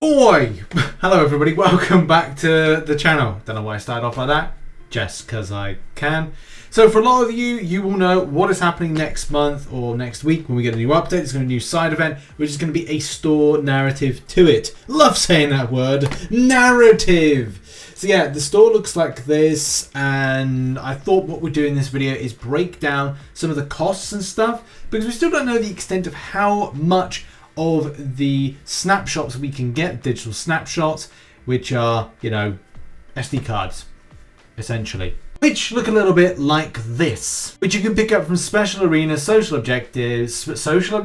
Oi! Hello everybody, welcome back to the channel. Don't know why I started off like that, just because I can. So for a lot of you, you will know what is happening next month or next week when we get a new update. There's going to be a new side event, which is going to be a store narrative to it. Love saying that word, narrative. So yeah, the store looks like this, and I thought what we'd do in this video is break down some of the costs and stuff, because we still don't know the extent of how much of the snapshots we can get, digital snapshots, which are, you know, SD cards, essentially. Which look a little bit like this, which you can pick up from special arenas, social objectives, solo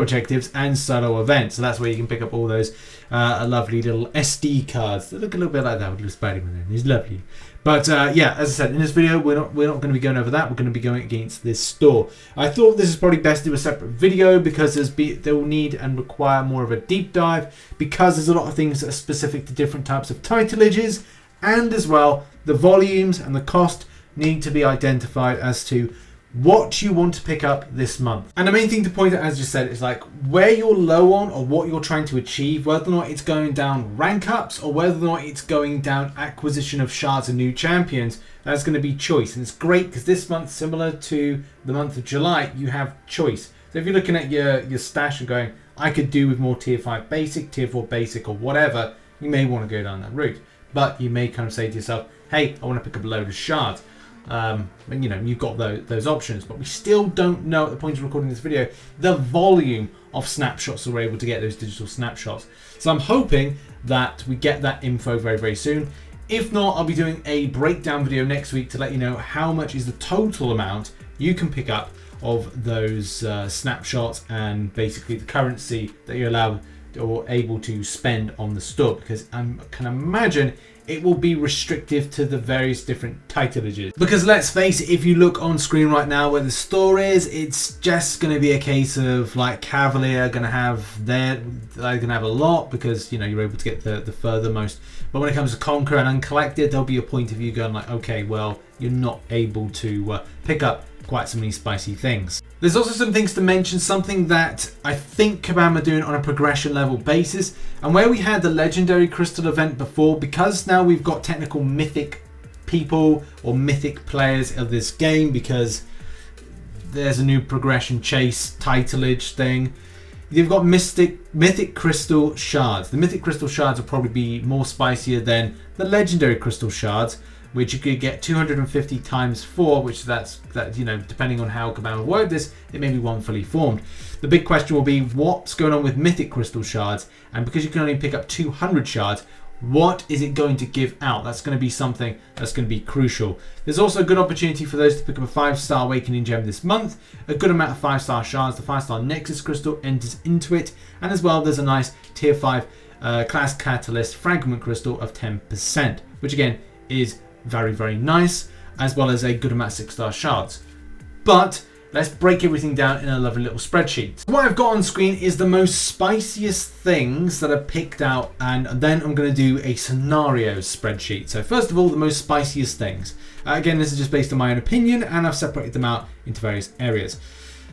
objectives, and solo events. So that's where you can pick up all those lovely little SD cards. They look a little bit like that with little Spider-Man. He's lovely. But yeah, as I said, in this video, we're not going to be going over that. We're going to be going against this store. I thought this is probably best to do a separate video because they will need and require more of a deep dive, because there's a lot of things that are specific to different types of titleages, and as well, the volumes and the cost need to be identified as to what you want to pick up this month. And the main thing to point out, as you said, is like where you're low on or what you're trying to achieve, whether or not it's going down rank ups or whether or not it's going down acquisition of shards and new champions. That's going to be choice. And it's great because this month, similar to the month of July, you have choice. So if you're looking at your stash and going, I could do with more tier 5 basic, tier 4 basic or whatever, you may want to go down that route. But you may kind of say to yourself, hey, I want to pick up a load of shards. And you know, you've got those options, but we still don't know at the point of recording this video the volume of snapshots that we're able to get, those digital snapshots. So I'm hoping that we get that info very, very soon. If not, I'll be doing a breakdown video next week to let you know how much is the total amount you can pick up of those snapshots and basically the currency that you're allowed or able to spend on the store, because I can imagine it will be restrictive to the various different titleages. Because let's face it, if you look on screen right now where the store is, it's just going to be a case of like Cavalier going to have they're going to have a lot because, you know, you're able to get the furthermost. But when it comes to Conquer and Uncollected, there'll be a point of view going like, okay, well, you're not able to pick up quite so many spicy things. There's also some things to mention, something that I think Kabam are doing on a progression level basis, and where we had the legendary crystal event before, because now we've got technical mythic people or mythic players of this game, because there's a new progression chase titleage thing. You've got mythic crystal shards. The mythic crystal shards will probably be more spicier than the legendary crystal shards, which you could get 250 times 4, which that you know, depending on how Kabam word this, it may be one fully formed. The big question will be what's going on with mythic crystal shards, and because you can only pick up 200 shards, what is it going to give out? That's going to be something that's going to be crucial. There's also a good opportunity for those to pick up a 5-star awakening gem this month. A good amount of 5-star shards. The 5-star Nexus crystal enters into it, and as well there's a nice tier 5 class catalyst fragment crystal of 10%, which again is very, very nice, as well as a good amount of 6-star shards. But let's break everything down in a lovely little spreadsheet. What I've got on screen is the most spiciest things that are picked out, and then I'm going to do a scenarios spreadsheet. So first of all, the most spiciest things. Again, this is just based on my own opinion, and I've separated them out into various areas.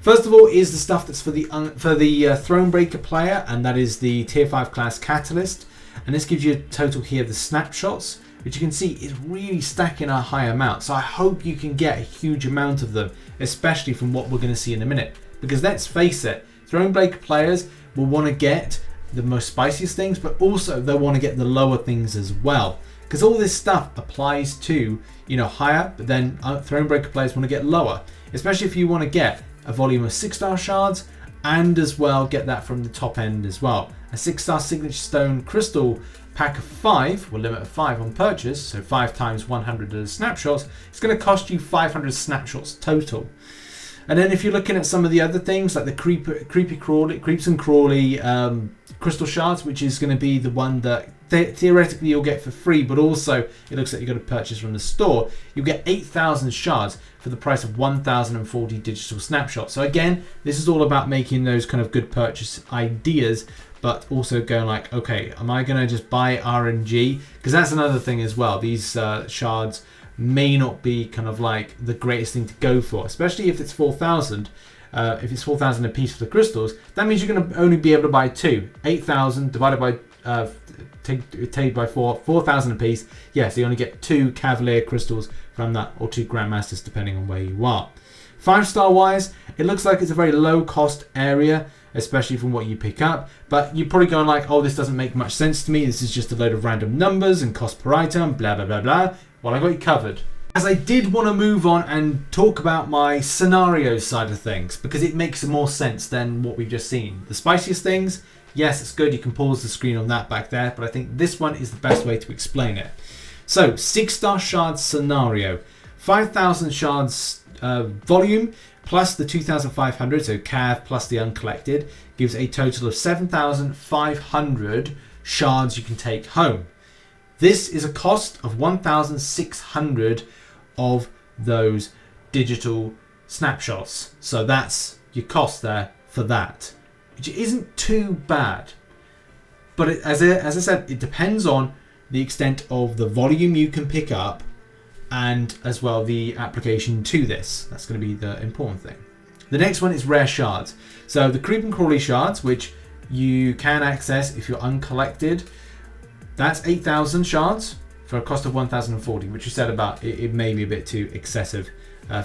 First of all is the stuff that's for the Thronebreaker player, and that is the tier 5 class catalyst. And this gives you a total here of the snapshots, which you can see is really stacking a high amount. So I hope you can get a huge amount of them, especially from what we're going to see in a minute. Because let's face it, Thronebreaker players will want to get the most spiciest things, but also they'll want to get the lower things as well. Because all this stuff applies to, you know, higher, but then Thronebreaker players want to get lower. Especially if you want to get a volume of 6-star shards, and as well get that from the top end as well. A 6-star signature stone crystal pack of 5, will limit of 5 on purchase, so 5 times 100 of the snapshots, it's going to cost you 500 snapshots total. And then if you're looking at some of the other things like the creeps and crawly crystal shards, which is going to be the one that theoretically you'll get for free, but also it looks like you're going to purchase from the store, you'll get 8,000 shards for the price of 1,040 digital snapshots. So again, this is all about making those kind of good purchase ideas, but also going like, okay, am I going to just buy RNG? Because that's another thing as well. These shards may not be kind of like the greatest thing to go for, especially if it's 4,000. If it's 4,000 a piece for the crystals, that means you're going to only be able to buy 2. 8,000 divided by take by 4,000 apiece. Yeah, so you only get 2 Cavalier crystals from that, or 2 Grandmasters, depending on where you are. 5-star wise, it looks like it's a very low cost area, especially from what you pick up, but you're probably going like, oh, this doesn't make much sense to me, this is just a load of random numbers and cost per item, blah blah blah blah. Well, I got you covered. As I did want to move on and talk about my scenario side of things, because it makes more sense than what we've just seen. The spiciest things, yes, it's good, you can pause the screen on that back there, but I think this one is the best way to explain it. So 6-star shards scenario, 5,000 shards volume plus the 2,500, so cav plus the uncollected, gives a total of 7,500 shards you can take home. This is a cost of 1,600 of those digital snapshots. So that's your cost there for that, which isn't too bad. But as I said, it depends on the extent of the volume you can pick up, and as well the application to this. That's going to be the important thing. The next one is rare shards. So the creep and crawly shards, which you can access if you're uncollected, that's 8,000 shards for a cost of 1,040, which you said about it may be a bit too excessive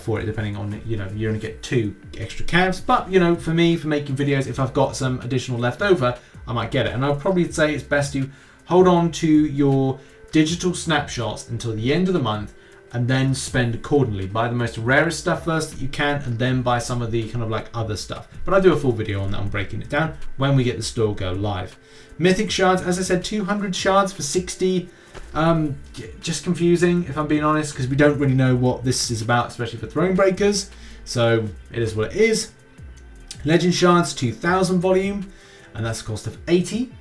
for it, depending on, you know, you only get 2 extra calves. But, you know, for me, for making videos, if I've got some additional left over, I might get it. And I'll probably say it's best to hold on to your digital snapshots until the end of the month, and then spend accordingly. Buy the most rarest stuff first that you can, and then buy some of the kind of like other stuff. But I'll do a full video on that, on breaking it down when we get the store go live. Mythic shards, as I said, 200 shards for 60. Just confusing, if I'm being honest, because we don't really know what this is about, especially for throne breakers. So it is what it is. Legend shards, 2,000 volume, and that's a cost of 80.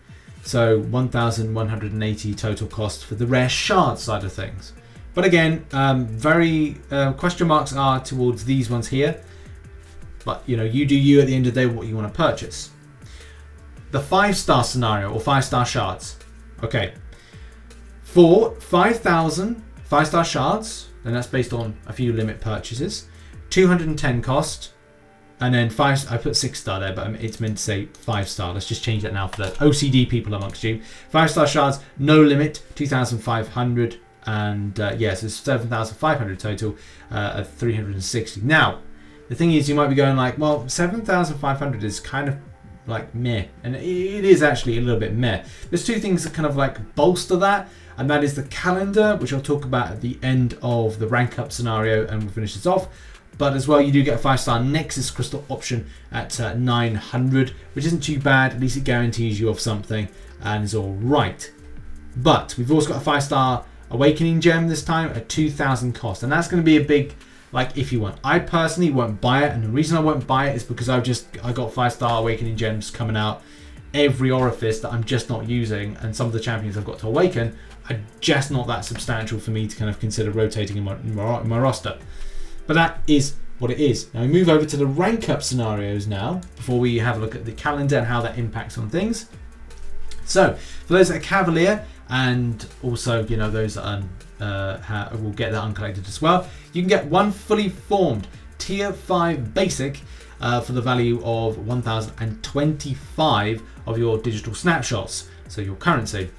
So 1,180 total cost for the rare shard side of things. But again, very question marks are towards these ones here. But you know, you do you at the end of the day, what you want to purchase. The 5-star scenario, or 5-star shards. Okay, for 5,000 5-star shards, and that's based on a few limit purchases, 210 cost, and then 5. I put 6-star there, but it's meant to say 5-star. Let's just change that now for the OCD people amongst you. 5-star shards, no limit, 2,500. And yes, it's 7,500 total at 360. Now, the thing is, you might be going like, well, 7,500 is kind of like meh, and it is actually a little bit meh. There's 2 things that kind of like bolster that, and that is the calendar, which I'll talk about at the end of the rank up scenario, and we'll finish this off. But as well, you do get a 5-star Nexus crystal option at 900, which isn't too bad. At least it guarantees you of something, and is all right. But we've also got a 5-star Awakening gem this time at 2,000 cost, and that's going to be a big, like, if you want. I personally won't buy it, and the reason I won't buy it is because I got 5-star Awakening gems coming out every orifice that I'm just not using, and some of the champions I've got to awaken are just not that substantial for me to kind of consider rotating in my roster. But that is what it is. Now we move over to the rank up scenarios now, before we have a look at the calendar and how that impacts on things. So for those that are Cavalier, and also, you know, those that will get that uncollected as well, you can get 1 fully formed tier 5 basic for the value of 1,025 of your digital snapshots, so your currency.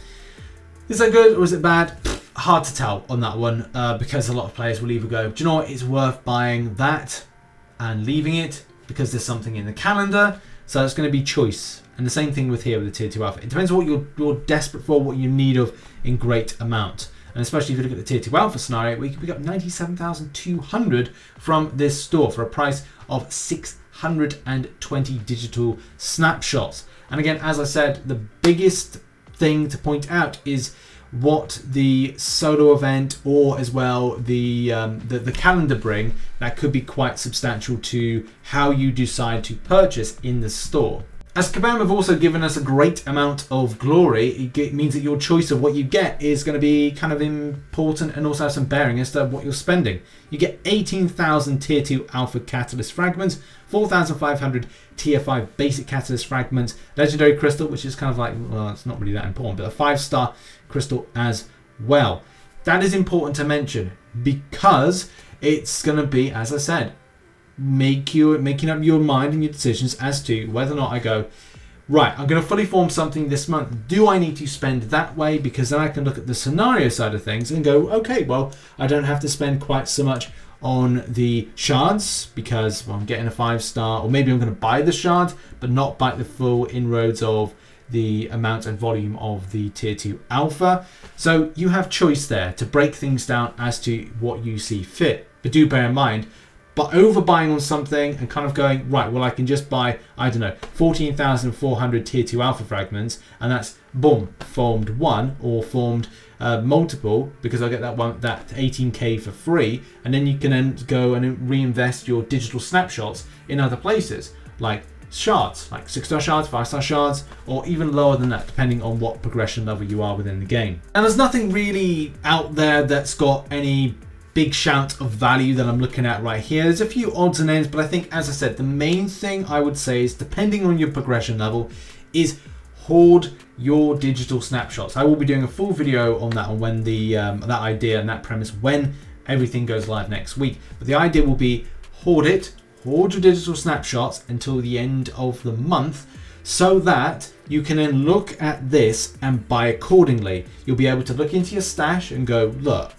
Is that good or is it bad? Hard to tell on that one, because a lot of players will either go, do you know what, it's worth buying that and leaving it because there's something in the calendar. So it's going to be choice. And the same thing with here with the tier 2 alpha. It depends on what you're desperate for, what you need of in great amount. And especially if you look at the tier 2 alpha scenario, we can pick up 97,200 from this store for a price of 620 digital snapshots. And again, as I said, the biggest thing to point out is what the solo event, or as well the calendar bring, that could be quite substantial to how you decide to purchase in the store. As Kabam have also given us a great amount of glory, it means that your choice of what you get is going to be kind of important, and also have some bearing as to what you're spending. You get 18,000 tier 2 alpha catalyst fragments, 4,500 tier 5 basic catalyst fragments, legendary crystal, which is kind of like, well, it's not really that important, but a 5-star crystal as well. That is important to mention because it's going to be, as I said, making up your mind and your decisions as to whether or not I go, right, I'm going to fully form something this month. Do I need to spend that way? Because then I can look at the scenario side of things and go, okay, well, I don't have to spend quite so much on the shards because I'm getting a 5-star, or maybe I'm going to buy the shards but not bite the full inroads of the amount and volume of the tier 2 alpha. So you have choice there to break things down as to what you see fit. But do bear in mind, but overbuying on something and kind of going, right, well, I can just buy, I don't know, 14,400 tier 2 alpha fragments, and that's boom, formed 1 or formed multiple, because I get that 18k for free, and then you can then go and reinvest your digital snapshots in other places, like shards, like 6-star shards, 5-star shards, or even lower than that, depending on what progression level you are within the game. And there's nothing really out there that's got any big shout of value that I'm looking at right here. There's a few odds and ends, but I think, as I said, the main thing I would say is, depending on your progression level, is hoard your digital snapshots. I will be doing a full video on that, on when the that idea and that premise, when everything goes live next week. But the idea will be hoard your digital snapshots until the end of the month, so that you can then look at this and buy accordingly. You'll be able to look into your stash and go, look,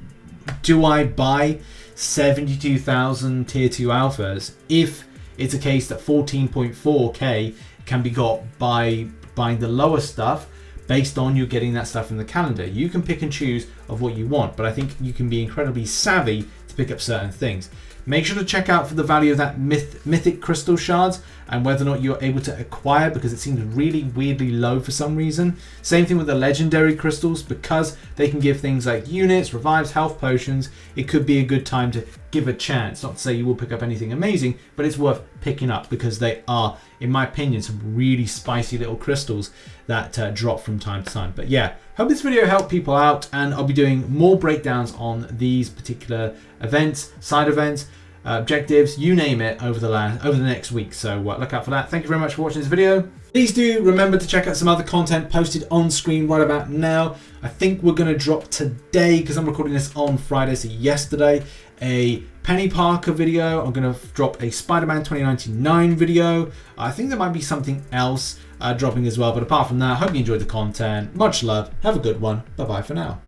do I buy 72,000 tier 2 alphas if it's a case that 14.4k can be got by buying the lower stuff based on you getting that stuff in the calendar? You can pick and choose of what you want, but I think you can be incredibly savvy to pick up certain things. Make sure to check out for the value of that mythic crystal shards and whether or not you're able to acquire, because it seems really weirdly low for some reason. Same thing with the legendary crystals, because they can give things like units, revives, health potions. It could be a good time to give a chance. Not to say you will pick up anything amazing, but it's worth picking up because they are, in my opinion, some really spicy little crystals that drop from time to time. But yeah, hope this video helped people out, and I'll be doing more breakdowns on these particular events, side events, objectives, you name it, over the next week. So look out for that. Thank you very much for watching this video. Please do remember to check out some other content posted on screen right about now. I think we're going to drop today, because I'm recording this on Friday, so yesterday, a Penny Parker video. I'm going to drop a Spider-Man 2099 video. I think there might be something else dropping as well. But apart from that, I hope you enjoyed the content. Much love. Have a good one. Bye-bye for now.